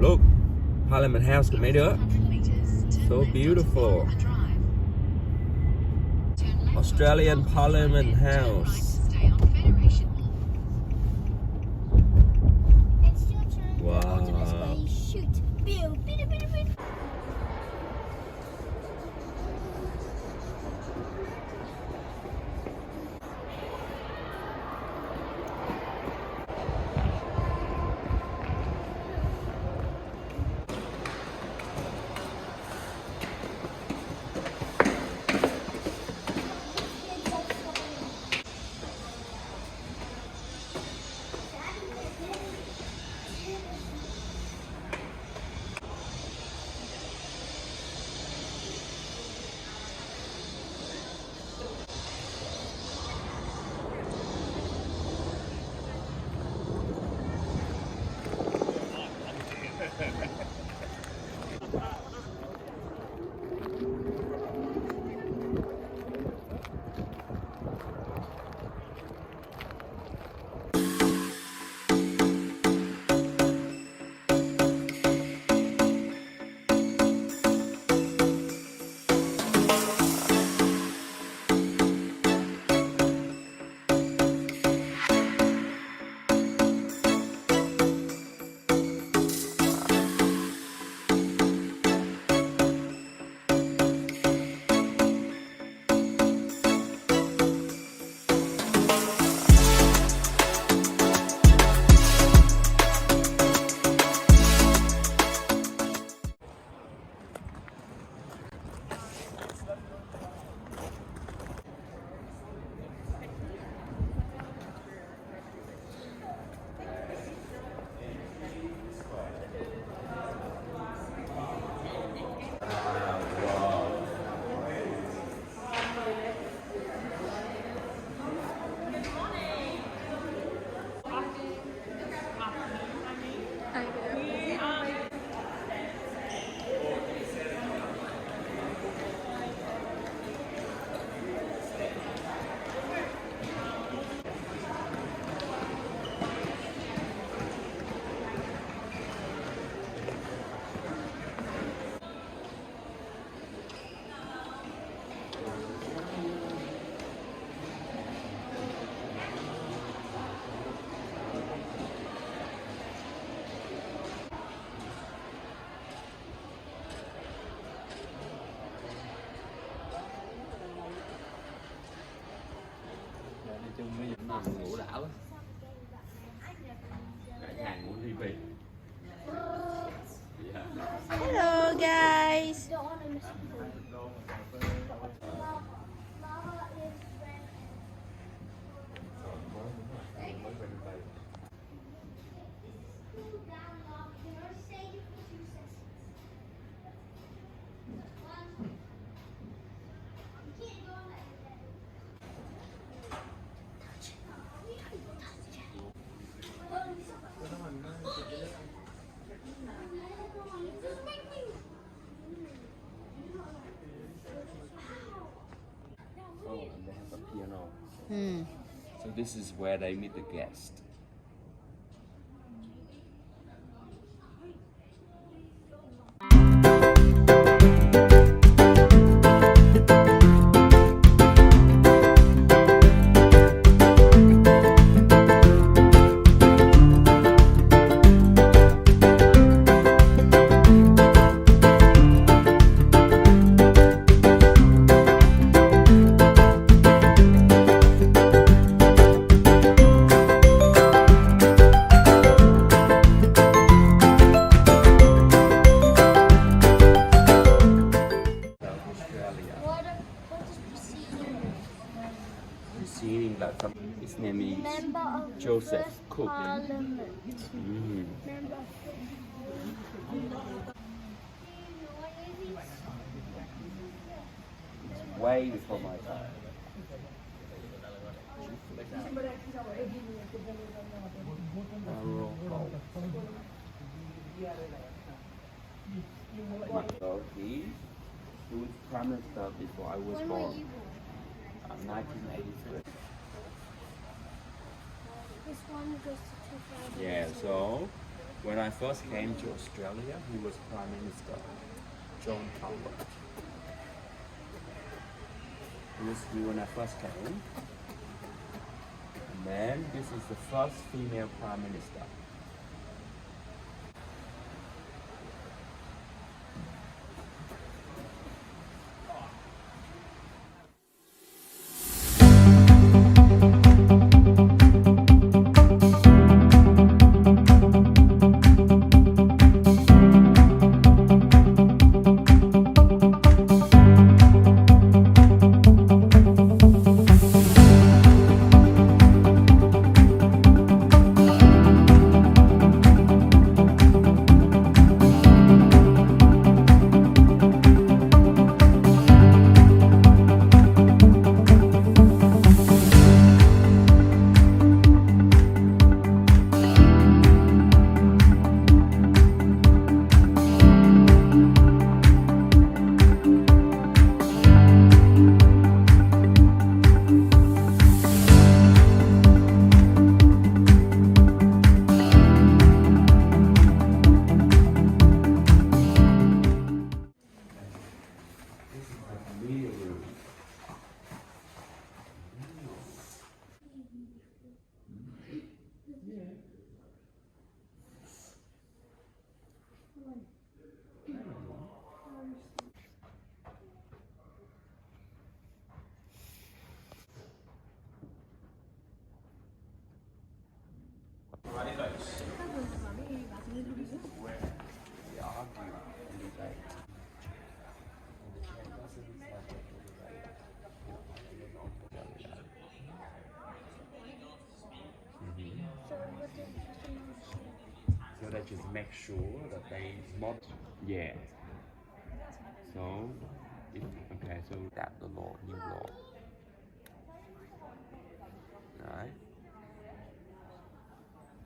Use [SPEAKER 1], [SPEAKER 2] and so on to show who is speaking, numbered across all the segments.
[SPEAKER 1] Look, Parliament House của mấy đứa. So beautiful. Australian Parliament House. Wow.
[SPEAKER 2] Ngủ đảo cả nhà ngủ tivi.
[SPEAKER 3] Hello guys.
[SPEAKER 2] Oh, and they have a piano.
[SPEAKER 3] Hmm.
[SPEAKER 2] So this is where they meet the guest. His name is Joseph Cook. It's way before my time. So he was Prime Minister before I was born. 1983.
[SPEAKER 4] This one goes to 2000.
[SPEAKER 2] Yeah, so When I first came to Australia, he was Prime Minister, John Commonwealth. He was here when I first came. And then this is the first female Prime Minister. So they just make sure that they mod. Yeah. So, okay, so that's the law, new law. Right?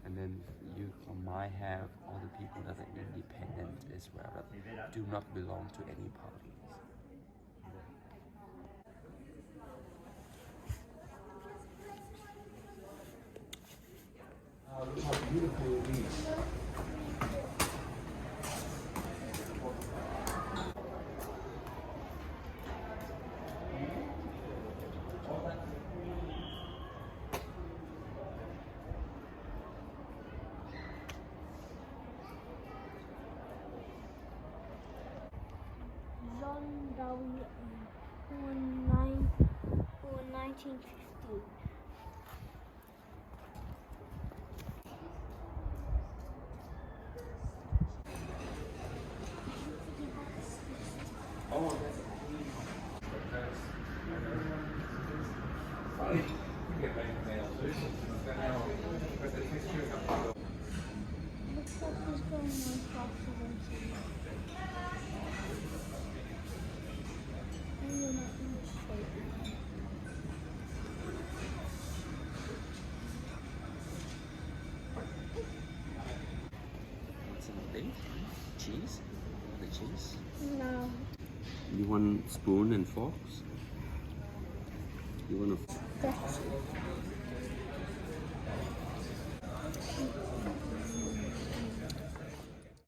[SPEAKER 2] And then you might have other people that are independent as well, that do not belong to any parties. Look how beautiful it is.
[SPEAKER 4] John W. born 1950. Looks like he's going on faster than she is. And you're not in shape.
[SPEAKER 2] What's in the thing? Cheese? The cheese?
[SPEAKER 4] No.
[SPEAKER 2] You want spoon and forks? You want a...
[SPEAKER 4] That's